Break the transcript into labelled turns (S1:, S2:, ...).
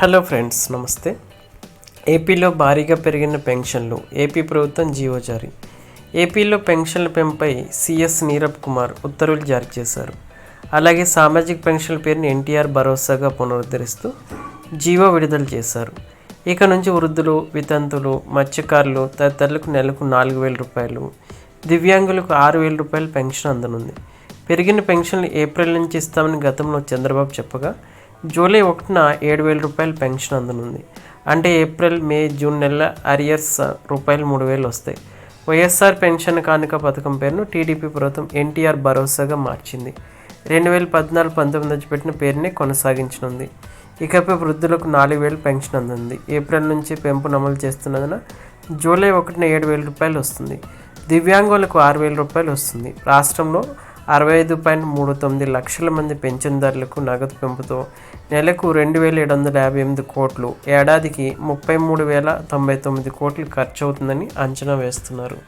S1: Hello friends, నమస్తే. ఏపీలో భారీగా పెరిగిన పెన్షన్లు, ఏపీ ప్రభుత్వం జీవో జారీ. ఏపీలో పెన్షన్ల పెంపుపై సీఎస్ నీరబ్ కుమార్ ఉత్తర్వులు జారీ చేశారు. అలాగే సామాజిక పెన్షన్ల పేరుని ఎన్టీఆర్ భరోసాగా పునరుద్ధరిస్తూ జీవో విడుదల చేశారు. ఇక నుంచి వృద్ధులు, వితంతులు, మత్స్యకారులు తదితరులకు నెలకు 4,000 రూపాయలు, దివ్యాంగులకు 6,000 రూపాయలు పెన్షన్ అందనుంది. పెరిగిన పెన్షన్లు ఏప్రిల్ నుంచి ఇస్తామని గతంలో చంద్రబాబు చెప్పగా, జూలై 1న 7,000 రూపాయలు పెన్షన్ అందనుంది. అంటే ఏప్రిల్, మే, జూన్ నెలల అరియర్స్ రూపాయలు 3,000 వస్తాయి. వైఎస్ఆర్ పెన్షన్ కానుక పథకం పేరును టీడీపీ ప్రభుత్వం ఎన్టీఆర్ భరోసాగా మార్చింది. 2014-19 నుంచి పెట్టిన పేరునే కొనసాగించనుంది. ఇకపై వృద్ధులకు 4,000 పెన్షన్ అందుంది. ఏప్రిల్ నుంచి పెంపు అమలు చేస్తున్నందున జూలై 1న 7,000 రూపాయలు వస్తుంది. దివ్యాంగులకు 6,000 రూపాయలు వస్తుంది. రాష్ట్రంలో 65.39 లక్షల మంది పెన్షన్దారులకు నగదు పెంపుతో నెలకు 2,758 కోట్లు, ఏడాదికి 33,099 కోట్లు ఖర్చు అవుతుందని అంచనా వేస్తున్నారు.